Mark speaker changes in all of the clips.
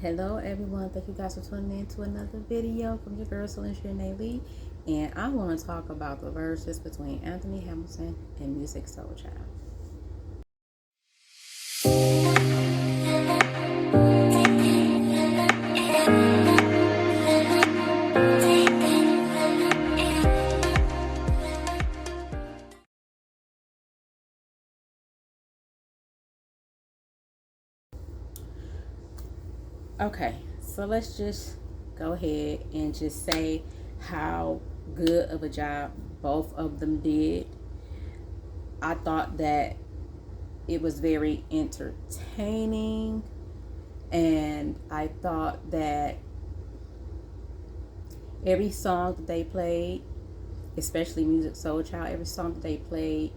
Speaker 1: Hello everyone, thank you guys for tuning in to another video from your girl Celestia Lee, and I want to talk about the Verzuz between Anthony Hamilton and Musiq Soul Child. Okay, so let's just go ahead and just say how good of a job both of them did. I thought that it was very entertaining, and I thought that every song that they played, especially Musiq Soul Child, every song that they played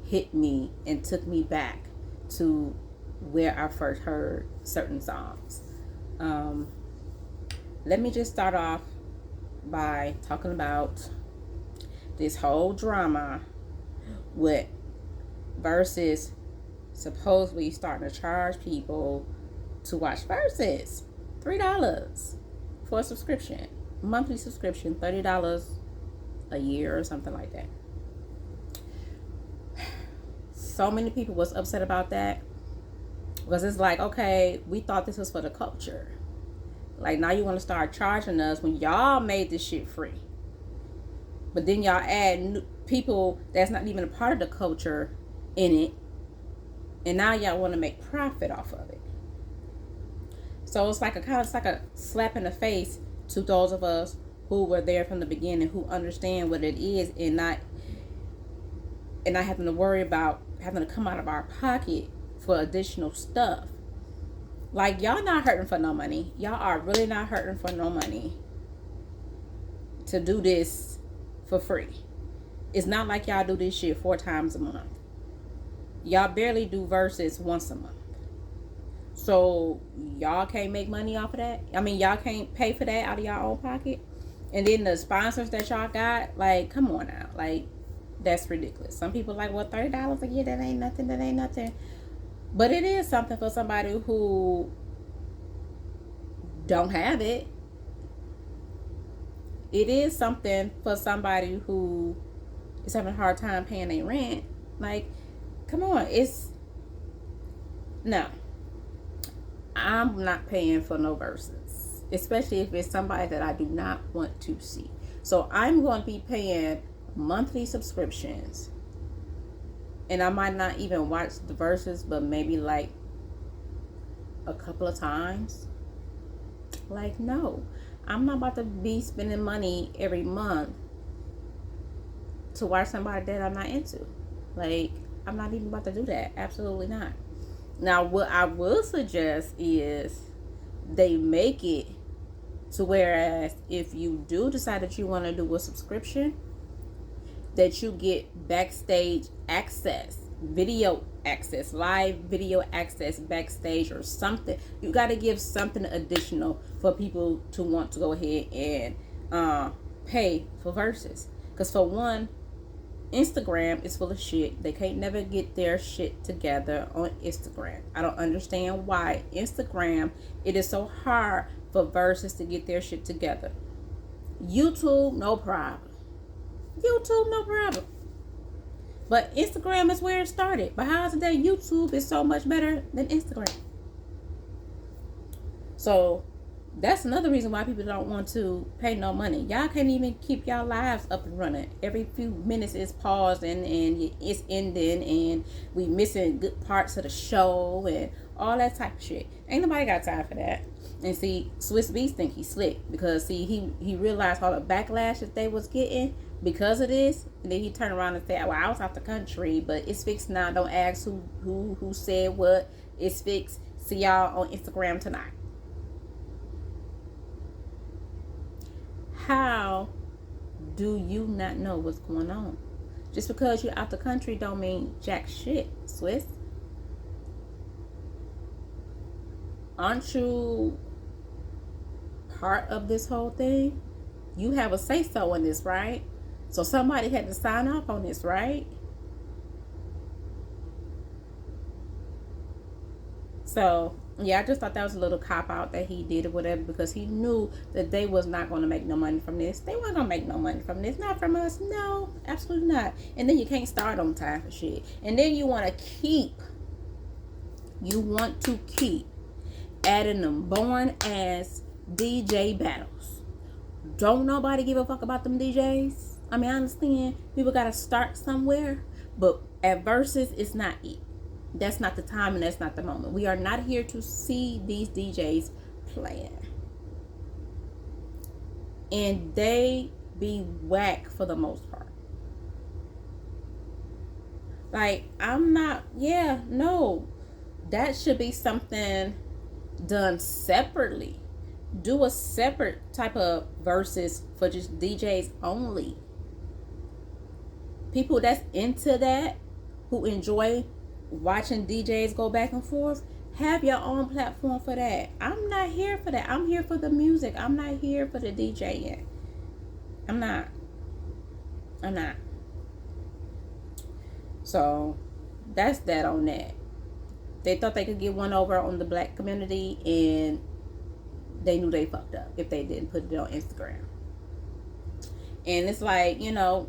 Speaker 1: hit me and took me back to where I first heard certain songs. Let me just start off by talking about this whole drama with Verzuz supposedly starting to charge people to watch Verzuz. $3 for a subscription, monthly subscription, $30 a year or something like that. So many people was upset about that because it's like, okay, we thought this was for the culture. Like, now you want to start charging us when y'all made this shit free. But then y'all add people that's not even a part of the culture in it. And now y'all want to make profit off of it. So it's like a slap in the face to those of us who were there from the beginning, who understand what it is, and not having to worry about having to come out of our pocket for additional stuff. Like, y'all not hurting for no money. Y'all are really not hurting for no money to do this for free. It's not like y'all do this shit 4 times a month. Y'all barely do Verzuz once a month. So y'all can't make money off of that. I mean, y'all can't pay for that out of y'all own pocket. And then the sponsors that y'all got, like, come on now. Like, that's ridiculous. Some people like, well, $30 a year, that ain't nothing. But it is something for somebody who don't have it. It is something for somebody who is having a hard time paying their rent. Like, come on. No. I'm not paying for no Verzuz. Especially if it's somebody that I do not want to see. So I'm going to be paying monthly subscriptions. And I might not even watch the Verzuz, but maybe like a couple of times. Like, no. I'm not about to be spending money every month to watch somebody that I'm not into. Like, I'm not even about to do that. Absolutely not. Now, what I will suggest is they make it to whereas if you do decide that you want to do a subscription, that you get backstage access, video access, live video access backstage or something. You got to give something additional for people to want to go ahead and pay for Verzuz. Because for one, Instagram is full of shit. They can't never get their shit together on Instagram. I don't understand why Instagram, it is so hard for Verzuz to get their shit together. YouTube, no problem. But Instagram is where it started. But how is it that YouTube is so much better than Instagram? So that's another reason why people don't want to pay no money. Y'all can't even keep y'all lives up and running. Every few minutes it's paused and it's ending, and we missing good parts of the show and all that type of shit. Ain't nobody got time for that. And see, Swiss Beats think he's slick because see he realized all the backlash that they was getting because of this, and then he turned around and said, "Well, I was out the country, but it's fixed now. Don't ask who said what. It's fixed. See y'all on Instagram tonight." How do you not know what's going on? Just because you're out the country don't mean jack shit, Swiss. Aren't you part of this whole thing? You have a say-so in this, right? So somebody had to sign off on this, right? So Yeah, I just thought that was a little cop out that he did or whatever, because he knew that they was not going to make no money from this. They weren't going to make no money from this. Not from us. No, absolutely not. And then you can't start on time for shit. And then you want to keep adding them born ass DJ battles. Don't nobody give a fuck about them DJs. I mean, I understand people got to start somewhere, but at Verzuz, it's not it. That's not the time and that's not the moment. We are not here to see these DJs playing. And they be whack for the most part. Like, no. That should be something done separately. Do a separate type of Verzuz for just DJs only. People that's into that, who enjoy watching DJs go back and forth, have your own platform for that. I'm not here for that. I'm here for the music. I'm not here for the DJing. I'm not. So that's that on that. They thought they could get one over on the black community, and they knew they fucked up if they didn't put it on Instagram. And it's like, the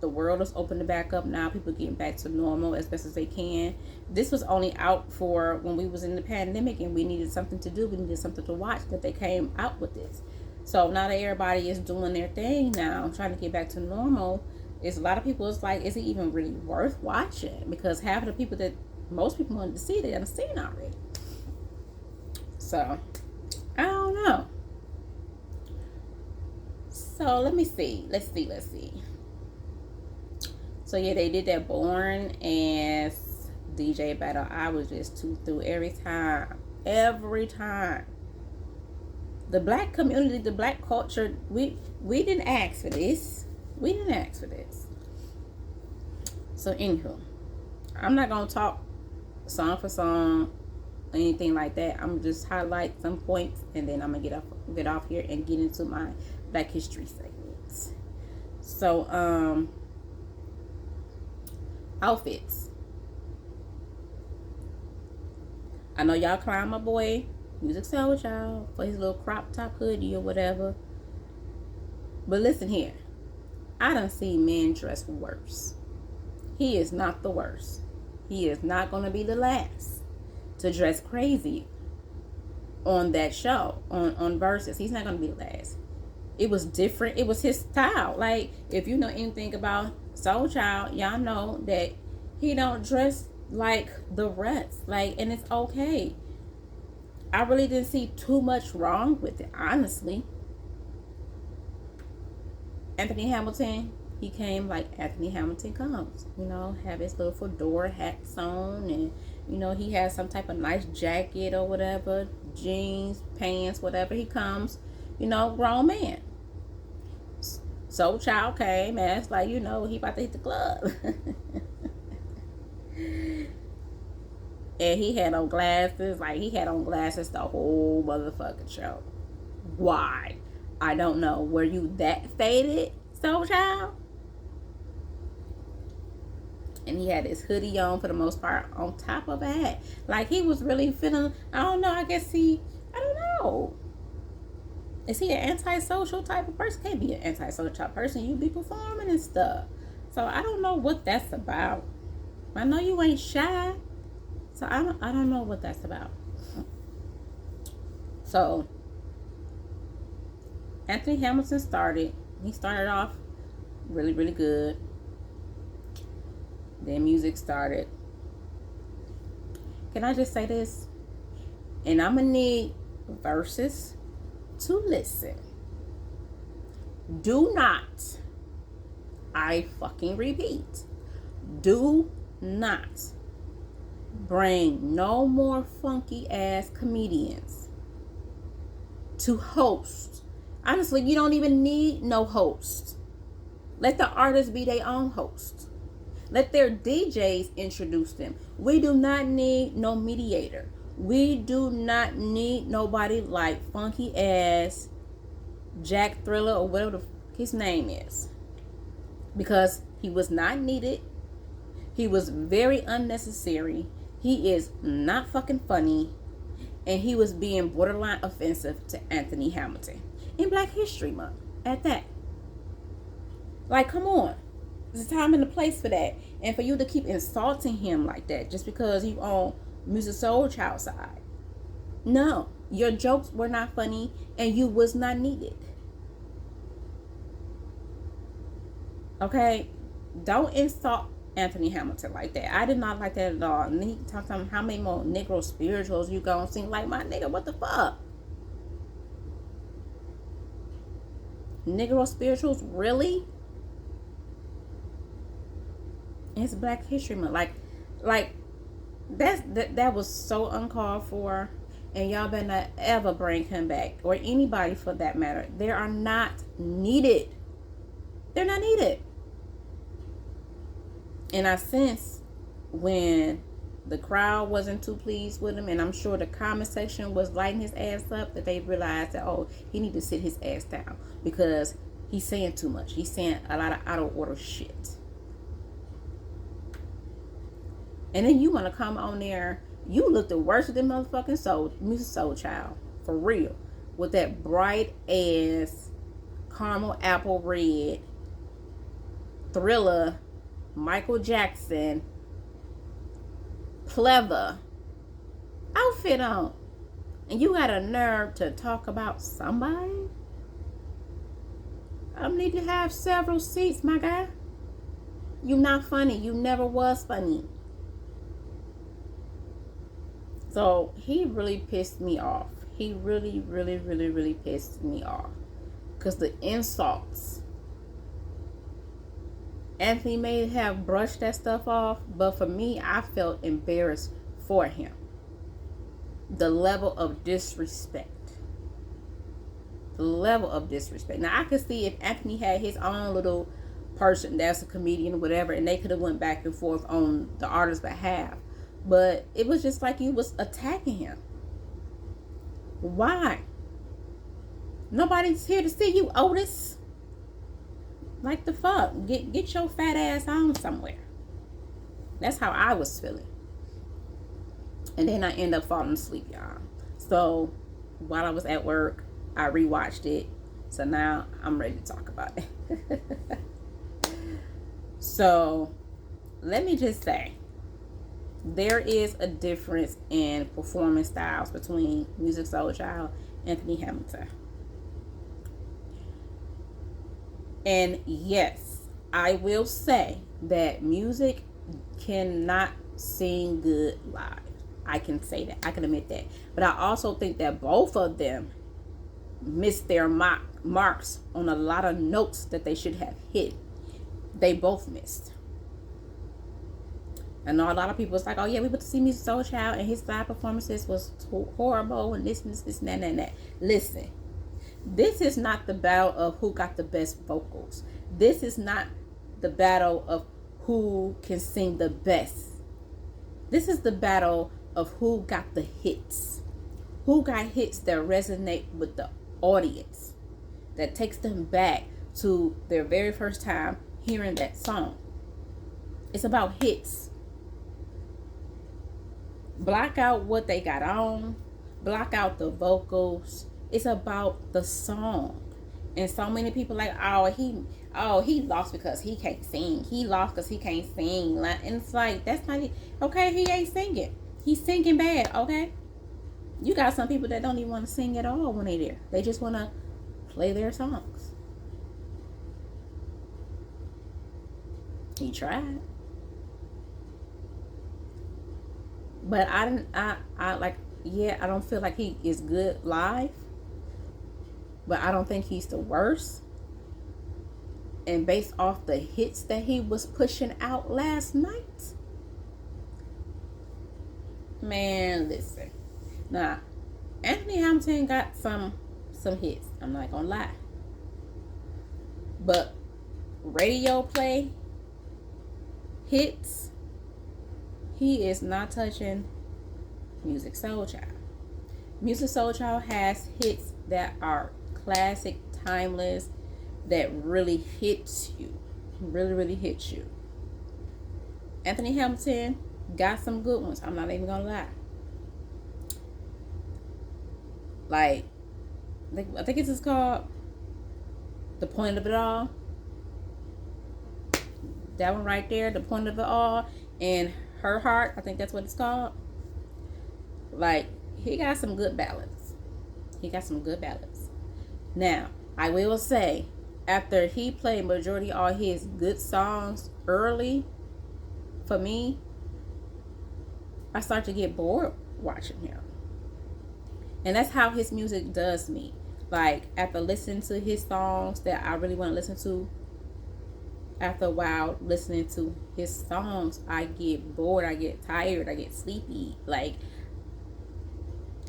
Speaker 1: world is opening back up now. People getting back to normal as best as they can. This was only out for when we was in the pandemic and we needed something to do. We needed something to watch, that they came out with this. So now that everybody is doing their thing now, trying to get back to normal, is a lot of people, it's like, is it even really worth watching? Because half of the people that most people wanted to see, they haven't seen already. So, I don't know. So, let's see. So yeah, they did that boring ass DJ battle. I was just too through every time. The black community, the black culture, we didn't ask for this. So anywho, I'm not gonna talk song for song, anything like that. I'm just highlight some points, and then I'm gonna get off here and get into my Black History segments. So outfits. I know y'all clown my boy Musiq sell with y'all for his little crop top hoodie or whatever. But listen here. I done seen men dress worse. He is not the worst. He is not going to be the last to dress crazy on that show, on Verzuz. He's not going to be the last. It was different. It was his style. Like, if you know anything about Soul Child, y'all know that he don't dress like the rest. Like, and it's okay. I really didn't see too much wrong with it, honestly. Anthony Hamilton, he came like Anthony Hamilton comes. Have his little fedora hat on, and he has some type of nice jacket or whatever, jeans, pants, whatever. He comes, grown man. Soul Child came as like, he about to hit the club. And he had on glasses. Like, he had on glasses the whole motherfucking show. Why? I don't know. Were you that faded, Soul Child? And he had his hoodie on for the most part on top of a hat. Like, he was really feeling, I don't know, I don't know. Is he an antisocial type of person? Can't be an antisocial type of person. You be performing and stuff. So I don't know what that's about. I know you ain't shy. So I don't know what that's about. So Anthony Hamilton started. He started off really, really good. Then Musiq started. Can I just say this? And I'm gonna need Verzuz to listen. Do not, I fucking repeat, do not bring no more funky ass comedians to host. Honestly, you don't even need no host. Let the artists be their own host. Let their DJs introduce them. We do not need no mediator. We do not need nobody like funky ass Jack Thriller or whatever his name is. Because he was not needed. He was very unnecessary. He is not fucking funny. and he was being borderline offensive to Anthony Hamilton in Black History Month at that. Like, come on. There's a time and a place for that. And for you to keep insulting him like that just because you own Musiq Soul Child side. No, your jokes were not funny and you was not needed. Okay? Don't insult Anthony Hamilton like that. I did not like that at all. And then he talked to him, how many more Negro spirituals you gonna sing? Like, my nigga, what the fuck? Negro spirituals? Really? It's Black History Month. Like that was so uncalled for. And y'all better not ever bring him back, or anybody for that matter. They are not needed. They're not needed. And I sense when the crowd wasn't too pleased with him, and I'm sure the comment section was lighting his ass up, that they realized that, oh, he need to sit his ass down because he's saying too much. He's saying a lot of out of order shit. And then you want to come on there. You look the worst than motherfucking Musiq Soul Child. For real. With that bright ass caramel apple red Thriller Michael Jackson pleather outfit on. And you got a nerve to talk about somebody? I need to have several seats, my guy. You not funny. You never was funny. So he really pissed me off. He really, really, really, really pissed me off. Because the insults. Anthony may have brushed that stuff off, but for me, I felt embarrassed for him. The level of disrespect. The level of disrespect. Now, I could see if Anthony had his own little person that's a comedian or whatever, and they could have went back and forth on the artist's behalf. But it was just like you was attacking him. Why? Nobody's here to see you, Otis. Like the fuck? Get your fat ass on somewhere. That's how I was feeling. And then I end up falling asleep, y'all. So while I was at work, I rewatched it. So now I'm ready to talk about it. So let me just say, there is a difference in performance styles between Musiq Soul Child and Anthony Hamilton. And yes, I will say that Musiq cannot sing good live. I can say that. I can admit that. But I also think that both of them missed their marks on a lot of notes that they should have hit. They both missed. I know a lot of people was like, oh yeah, we went to see Musiq Soul Child and his live performances was horrible and this and that and that. Listen, this is not the battle of who got the best vocals. This is not the battle of who can sing the best. This is the battle of who got the hits. Who got hits that resonate with the audience, that takes them back to their very first time hearing that song. It's about hits. Block out what they got on. Block out the vocals. It's about the song. And so many people like, he lost because he can't sing. He lost because he can't sing. And it's like, that's not it. Okay, he ain't singing. He's singing bad, okay? You got some people that don't even want to sing at all when they're there. They just want to play their songs. He tried. But I don't feel like he is good live. But I don't think he's the worst. And based off the hits that he was pushing out last night, man, listen. Now, Anthony Hamilton got some hits. I'm not gonna lie. But radio play hits, he is not touching Musiq Soul Child. Musiq Soul Child has hits that are classic, timeless, that really hits you. Really, really hits you. Anthony Hamilton got some good ones. I'm not even gonna lie. Like, I think it's just called The Point of It All. That one right there, The Point of It All, and Her Heart. I think that's what it's called. Like, he got some good ballads. He got some good ballads. Now, I will say, after he played majority all his good songs early, for me, I start to get bored watching him. And that's how his music does me. Like, after listening to his songs that I really want to listen to, after a while listening to his songs, I get bored, I get tired, I get sleepy. Like,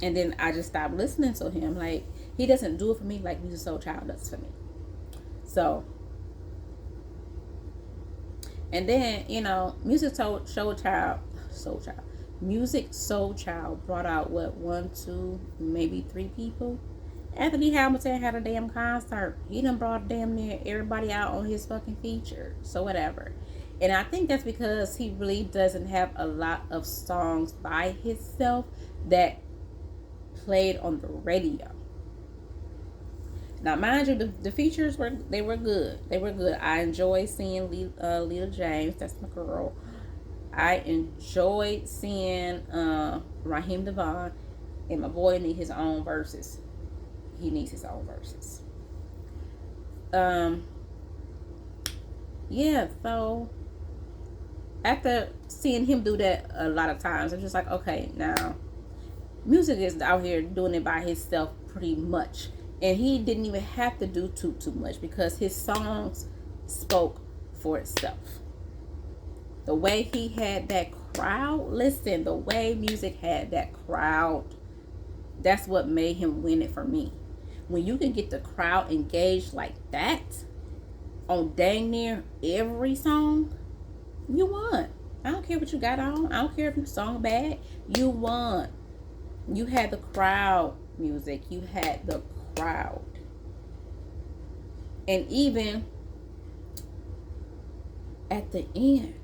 Speaker 1: and then I just stop listening to him. Like, he doesn't do it for me like Musiq Soulchild does for me. So, and then, you know, Soulchild, Musiq Soulchild brought out what, one, two, maybe three people. Anthony Hamilton had a damn concert. He done brought damn near everybody out on his fucking feature. So whatever. And I think that's because he really doesn't have a lot of songs by himself that played on the radio. Now, mind you, the features were good. They were good. I enjoyed seeing Lita James. That's my girl. I enjoyed seeing Raheem Devon, and my boy need his own verses. He needs his own verses. Yeah. So after seeing him do that a lot of times, I'm just like, okay, now Musiq is out here doing it by himself pretty much. And he didn't even have to do too much because his songs spoke for itself. The way he had that crowd, listen, the way Musiq had that crowd, that's what made him win it for me. When you can get the crowd engaged like that on dang near every song, you won. I don't care what you got on. I don't care if you sung bad. You won. You had the crowd, Musiq. You had the crowd. And even at the end,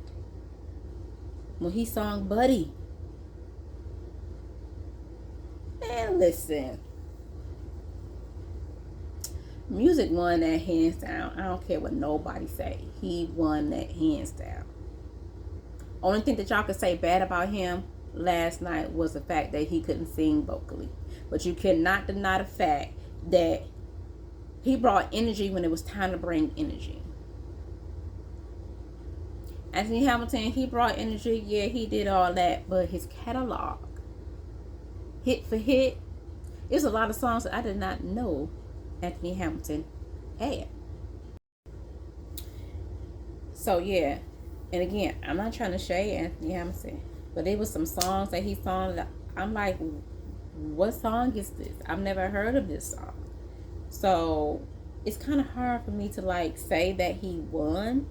Speaker 1: when he sung Buddy, man, listen, Musiq won that hands down. I don't care what nobody say. He won that hands down. Only thing that y'all could say bad about him last night was the fact that he couldn't sing vocally. But you cannot deny the fact that he brought energy when it was time to bring energy. Anthony Hamilton, he brought energy. Yeah, he did all that. But his catalog, hit for hit, there's a lot of songs that I did not know Anthony Hamilton had. So yeah, and again, I'm not trying to shade Anthony Hamilton, but there was some songs that he sung that I'm like, what song is this? I've never heard of this song. So it's kind of hard for me to like say that he won.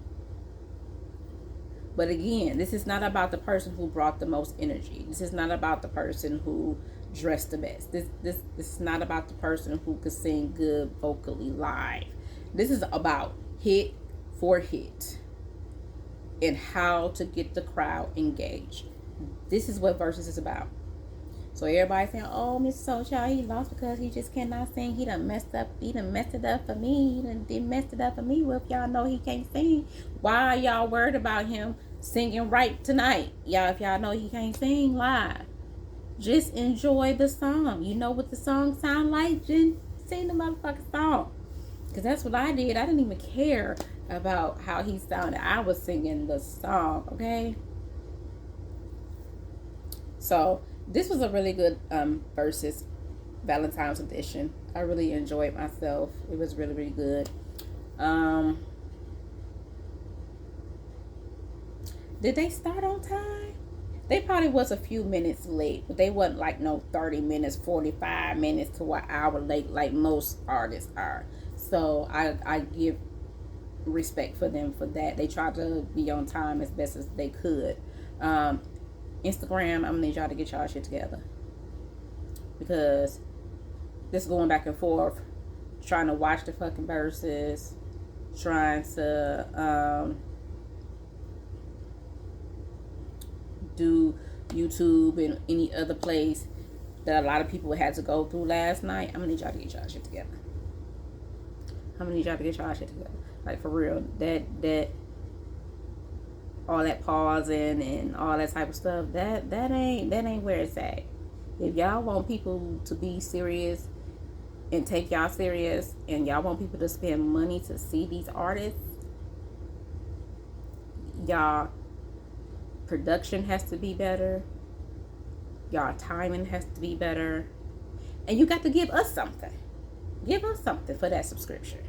Speaker 1: But again, this is not about the person who brought the most energy. This is not about the person who dressed the best. This is not about the person who could sing good vocally live. This is about hit for hit and how to get the crowd engaged. This is what Verzuz is about. So everybody saying, "Oh, Mr. Soulchild, he lost because he just cannot sing. He done messed up. He done messed it up for me. He done messed it up for me." Well, if y'all know he can't sing, why are y'all worried about him singing right tonight? Y'all, if y'all know he can't sing live, just enjoy the song. You know what the song sound like? Just sing the motherfucking song. Because that's what I did. I didn't even care about how he sounded. I was singing the song, okay? So this was a really good Verzuz Valentine's edition. I really enjoyed myself. It was really, really good. Did they start on time? They probably was a few minutes late, but they wasn't like no 30 minutes, 45 minutes to an hour late like most artists are. So I give respect for them for that. They tried to be on time as best as they could. Instagram, I'm gonna need y'all to get y'all shit together, because this going back and forth, trying to watch the fucking Verzuz, trying to do YouTube and any other place that a lot of people had to go through last night. I'm gonna need y'all to get y'all shit together. I'm gonna need y'all to get y'all shit together. Like, for real. That all that pausing and all that type of stuff, that ain't where it's at. If y'all want people to be serious and take y'all serious, and y'all want people to spend money to see these artists, y'all production has to be better, y'all timing has to be better, and you got to give us something. Give us something for that subscription,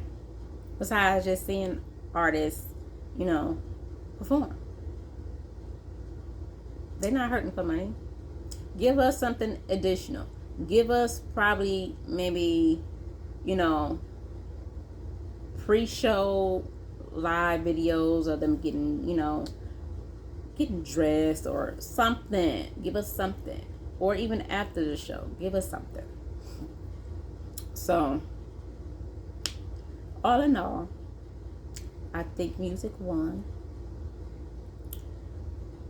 Speaker 1: besides just seeing artists, perform. They're not hurting for money. Give us something additional. Give us probably maybe, pre-show live videos of them getting dressed or something. Give us something. Or even after the show, give us something. So, all in all, I think Musiq won.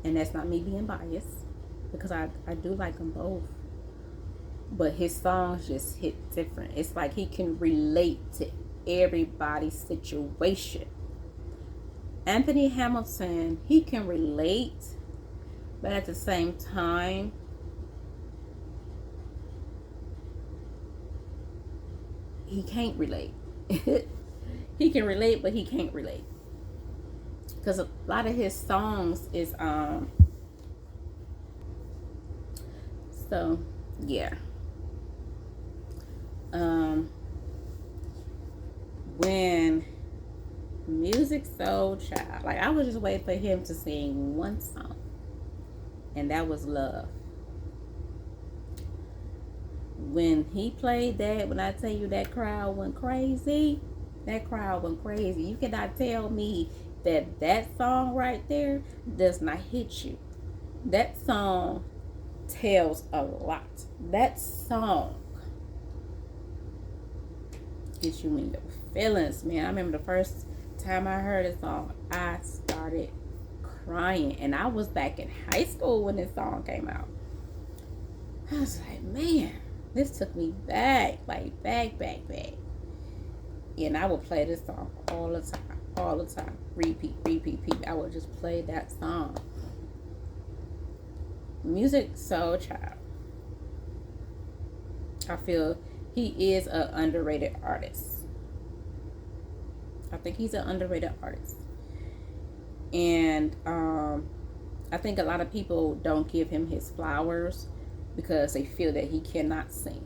Speaker 1: And that's not me being biased, because I do like them both. But his songs just hit different. It's like he can relate to everybody's situation. Anthony Hamilton, he can relate, but at the same time, he can't relate. He can relate, but he can't relate. Because a lot of his songs is so yeah. When Musiq Soul Child, like, I was just waiting for him to sing one song, and that was Love. When he played that, when I tell you that crowd went crazy, you cannot tell me that song right there does not hit you. That song tells a lot. That song gets you in your feelings, man. I remember the first time I heard this song, I started crying, and I was back in high school when this song came out. I was like, man, this took me back, like back. And I would play this song all the time. Repeat. I would just play that song. Musiq Soul Child, I feel he is an underrated artist. I think he's an underrated artist. And I think a lot of people don't give him his flowers because they feel that he cannot sing.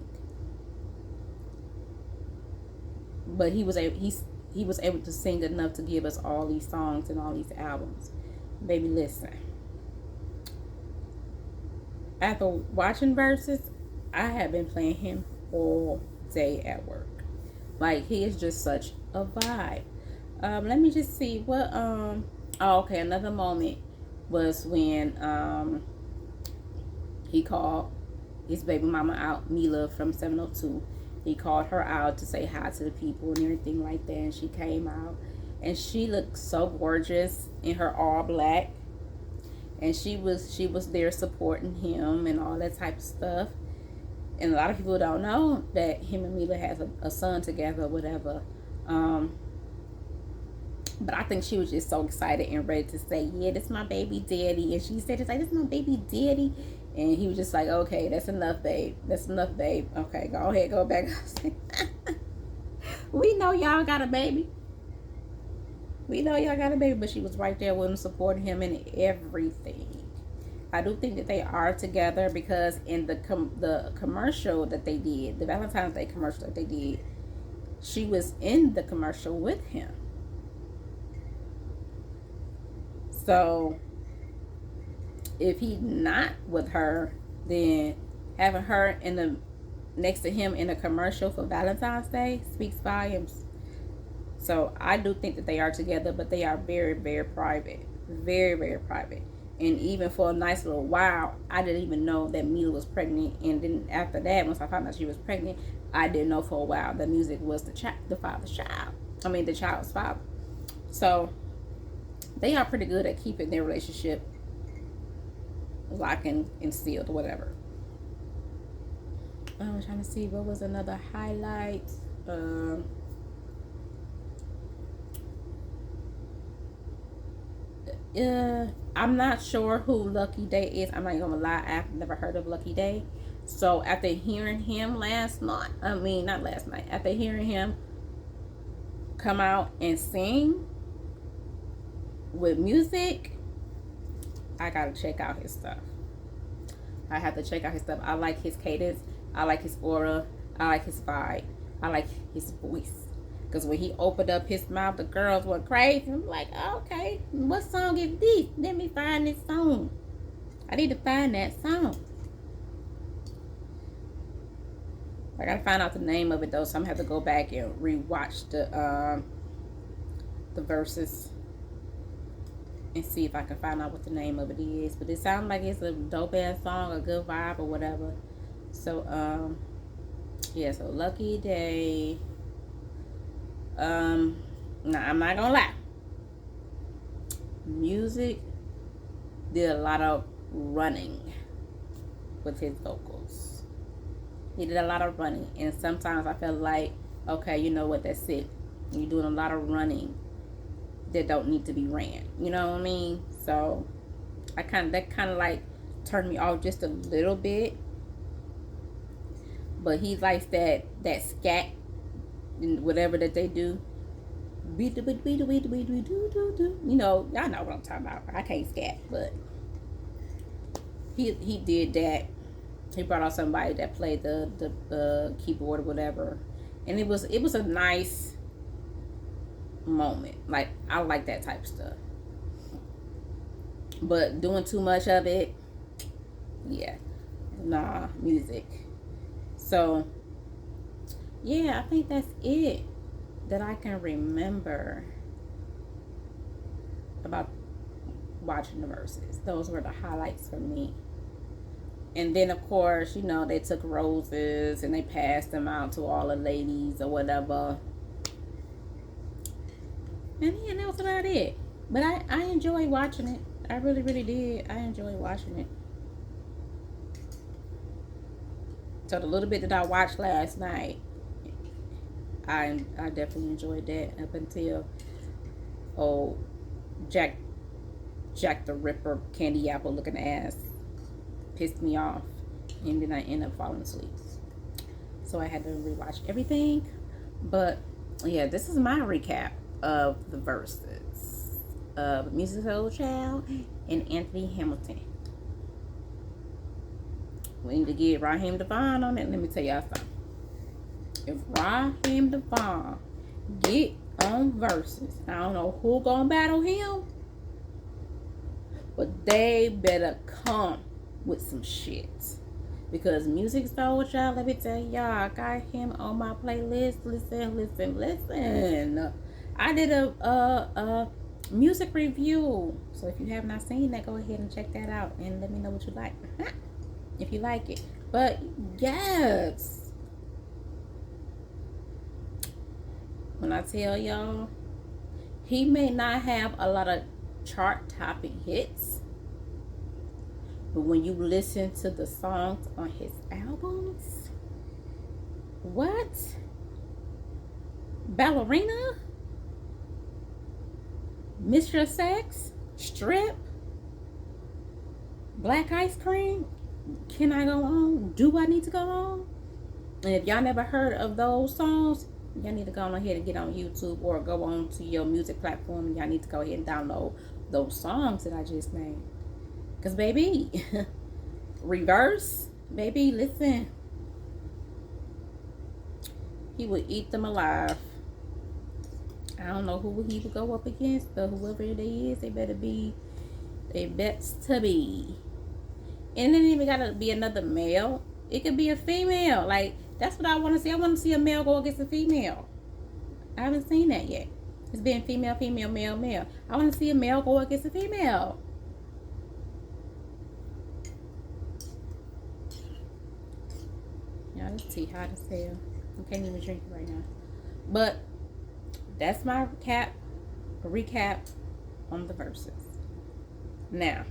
Speaker 1: But he was able to sing enough to give us all these songs and all these albums. Baby, listen. After watching Verzuz, I have been playing him all day at work. Like, he is just such a vibe. Let me just see what okay, another moment was when he called his baby mama out, Mila from 702. He called her out to say hi to the people and everything like that, and she came out and she looked so gorgeous in her all black, and she was there supporting him and all that type of stuff. And a lot of people don't know that him and Mila has a son together or whatever. But I think she was just so excited and ready to say, yeah, this is my baby daddy. And she said, it's like, this is my baby daddy. And he was just like, okay, that's enough, babe. That's enough, babe. Okay, go ahead, go back. We know y'all got a baby. But she was right there with him, supporting him in everything. I do think that they are together because in the commercial that they did, the Valentine's Day commercial that they did, she was in the commercial with him. So if he's not with her, then having her next to him in a commercial for Valentine's Day speaks volumes. So I do think that they are together, but they are very, very private. Very, very private. And even for a nice little while, I didn't even know that Mila was pregnant. And then after that, once I found out she was pregnant, I didn't know for a while that Musiq was the father's child. I mean, the child's father. So they are pretty good at keeping their relationship locked and sealed or whatever. I was trying to see what was another highlight. Um, I'm not sure who Lucky Day is. I'm not gonna lie, I've never heard of Lucky Day. So after hearing him last night, I mean not last night, after hearing him come out and sing with Musiq, I gotta check out his stuff. I have to check out his stuff. I like his cadence. I like his aura. I like his vibe. I like his voice. Because when he opened up his mouth, the girls went crazy. I'm like, okay, what song is this? Let me find this song. I need to find that song. I gotta find out the name of it though, so I'm gonna have to go back and rewatch the verses and see if I can find out what the name of it is. But it sounds like it's a dope ass song, a good vibe or whatever. So yeah, so Lucky Day. Nah, I'm not gonna lie. Musiq did a lot of running with his vocals. He did a lot of running, and sometimes I felt like, okay, you know what, that's it. You're doing a lot of running that don't need to be ran. You know what I mean? So that kind of like turned me off just a little bit. But he likes that scat and whatever that they do. You know, y'all know what I'm talking about. I can't scat, but he did that. He brought out somebody that played the keyboard or whatever, and it was a nice moment. Like, I like that type of stuff. But doing too much of it, yeah, nah, Musiq. So yeah, I think that's it that I can remember about watching the verses. Those were the highlights for me. And then of course, you know, they took roses and they passed them out to all the ladies or whatever. And yeah, that was about it. But I enjoyed watching it. I really, really did. I enjoyed watching it. So the little bit that I watched last night, I definitely enjoyed that up until oh Jack the Ripper candy apple looking ass pissed me off, and then I ended up falling asleep. So I had to rewatch everything. But yeah, this is my recap of the verses of Musiq Soulchild and Anthony Hamilton. We need to get Raheem Devon on it. Let me tell y'all something. If Raheem Devon get on verses, I don't know who gonna battle him, but they better come with some shit. Because Musiq Soulchild, let me tell y'all, I got him on my playlist. Listen. I did a music review. So if you have not seen that, go ahead and check that out and let me know what you like. If you like it. But yes, when I tell y'all, he may not have a lot of chart topping hits, but when you listen to the songs on his albums, what? Ballerina? Mr. Sex? Strip? Black Ice Cream? Can I go on? Do I need to go on? And if y'all never heard of those songs, y'all need to go on ahead and get on YouTube or go on to your music platform, and y'all need to go ahead and download those songs that I just named. Because baby, Reverse, baby, listen, he would eat them alive. I don't know who he would go up against, but whoever it is, they better be, they bets to be. And it ain't even gotta be another male. It could be a female. Like, that's what I want to see. I want to see a male go against a female. I haven't seen that yet. It's been female, male. I want to see a male go against a female. Y'all, this tea hot as hell. I can't even drink it right now. But that's my recap on the verses. Now,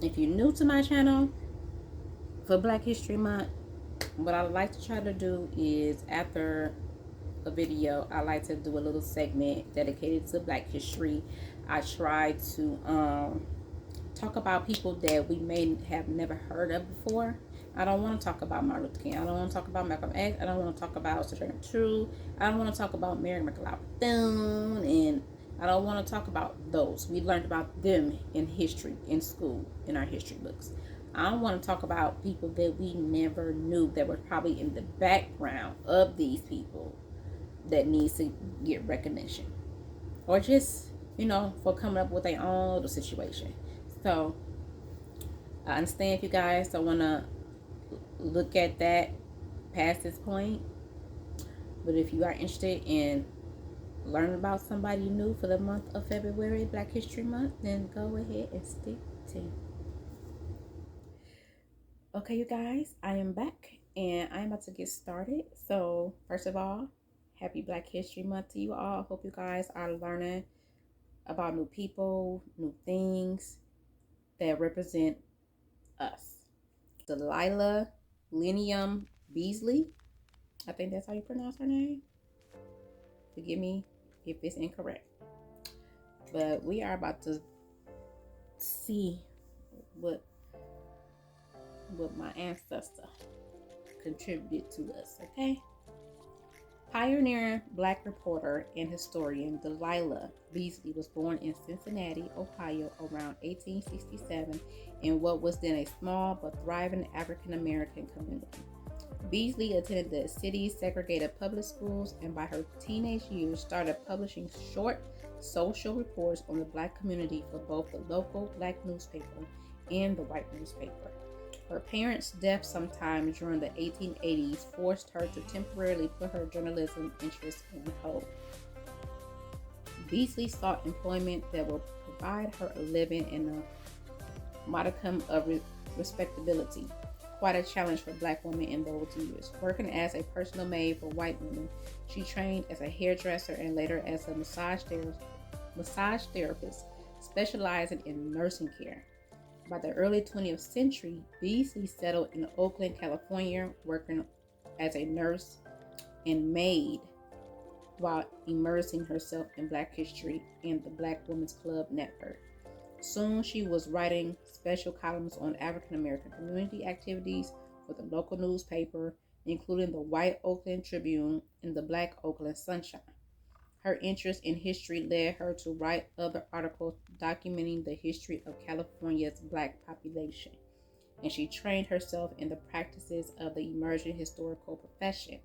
Speaker 1: if you're new to my channel for Black History Month, what I like to try to do is, after a video, I like to do a little segment dedicated to Black history. I try to talk about people that we may have never heard of before. I don't want to talk about Martin Luther King. I don't want to talk about Malcolm X. I don't want to talk about Sojourner Truth. I don't want to talk about Mary McLeod, and I don't want to talk about those. We learned about them in history, in school, in our history books. I don't want to talk about people that we never knew, that were probably in the background of these people, that needs to get recognition, or just, for coming up with their own little situation. So I understand if you guys don't want to look at that past this point, but if you are interested in learning about somebody new for the month of February, Black History Month, then go ahead and stick to. Okay, you guys, I am back and I'm about to get started. So first of all, happy Black History Month to you all. Hope you guys are learning about new people, new things that represent us. Delilah Linium Beasley, I think that's how you pronounce her name. Forgive me if it's incorrect. But we are about to see what my ancestor contributed to us, okay? Pioneer Black reporter and historian Delilah Beasley was born in Cincinnati, Ohio around 1867 in what was then a small but thriving African American community. Beasley attended the city's segregated public schools and by her teenage years started publishing short social reports on the Black community for both the local Black newspaper and the white newspaper. Her parents' death sometime during the 1880s forced her to temporarily put her journalism interests on hold. Beasley sought employment that would provide her a living and a modicum of respectability. Quite a challenge for Black women in those years. Working as a personal maid for white women, she trained as a hairdresser and later as a massage therapist, specializing in nursing care. By the early 20th century, Beasley settled in Oakland, California, working as a nurse and maid while immersing herself in Black history and the Black Women's Club network. Soon she was writing special columns on African American community activities for the local newspaper, including the White Oakland Tribune and the Black Oakland Sunshine. Her interest in history led her to write other articles documenting the history of California's Black population, and she trained herself in the practices of the emerging historical profession,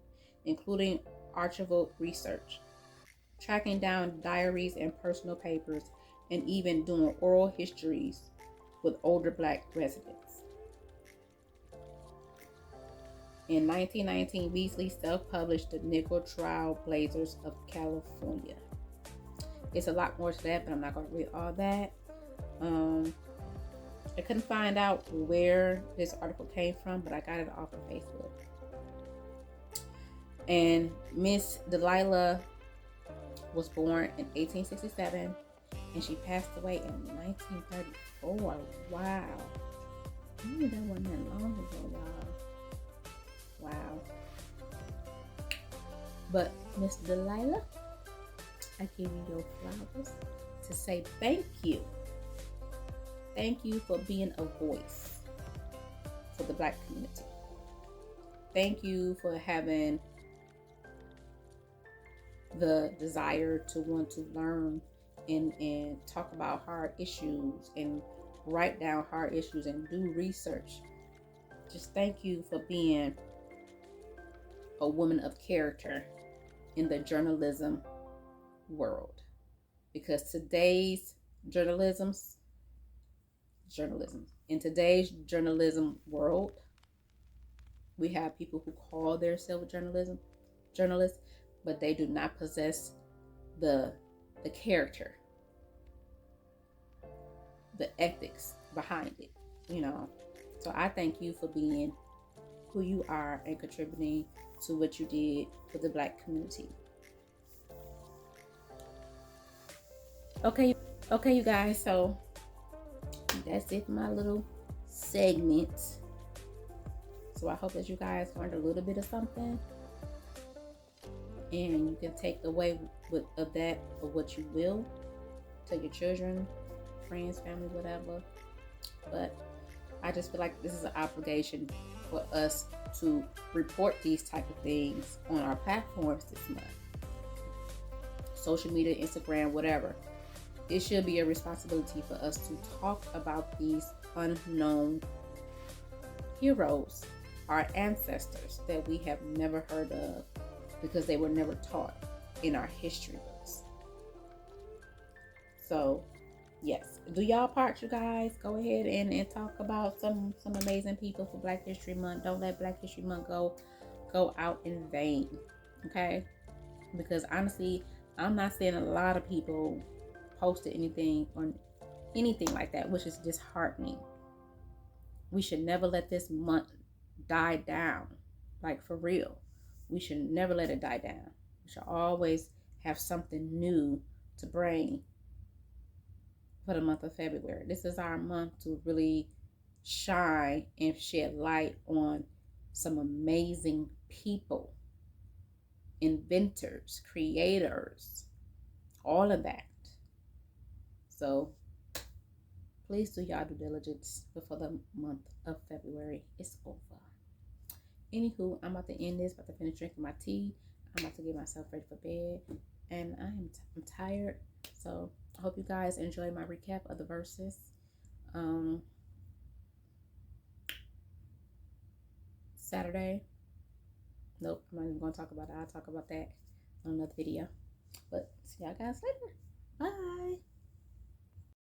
Speaker 1: including archival research, tracking down diaries and personal papers, and even doing oral histories with older Black residents. In 1919, Beasley self-published The Negro Trailblazers of California. It's a lot more to that, but I'm not going to read all that. I couldn't find out where this article came from, but I got it off of Facebook. And Miss Delilah was born in 1867, and she passed away in 1934. Wow. I knew that wasn't that long ago, y'all. Wow. But Miss Delilah, I give you your flowers to say thank you. Thank you for being a voice for the Black community. Thank you for having the desire to want to learn and talk about hard issues and write down hard issues and do research. Just thank you for being a woman of character in the journalism world, because today's journalism in today's journalism world, we have people who call themselves journalists, but they do not possess the character, the ethics behind it, So I thank you for being who you are and contributing to what you did for the Black community. Okay, you guys, so that's it for my little segment. So I hope that you guys learned a little bit of something, and you can take away of that of what you will to your children, friends, family, whatever. But I just feel like this is an obligation for us to report these type of things on our platforms this month. Social media, Instagram, whatever. It should be a responsibility for us to talk about these unknown heroes, our ancestors that we have never heard of because they were never taught in our history books. So yes, do y'all part, you guys. Go ahead and talk about some amazing people for Black History Month. Don't let Black History Month go out in vain, okay? Because honestly, I'm not seeing a lot of people posted anything on anything like that, which is disheartening. We should never let this month die down, like for real. We should never let it die down. We should always have something new to bring for the month of February. This is our month to really shine and shed light on some amazing people, inventors, creators, all of that. So please do y'all due diligence before the month of February is over. Anywho, I'm about to end this, about to finish drinking my tea. I'm about to get myself ready for bed, and I'm tired. So I hope you guys enjoy my recap of the Verzuz. Saturday. Nope, I'm not even going to talk about it. I'll talk about that on another video. But see y'all guys later. Bye.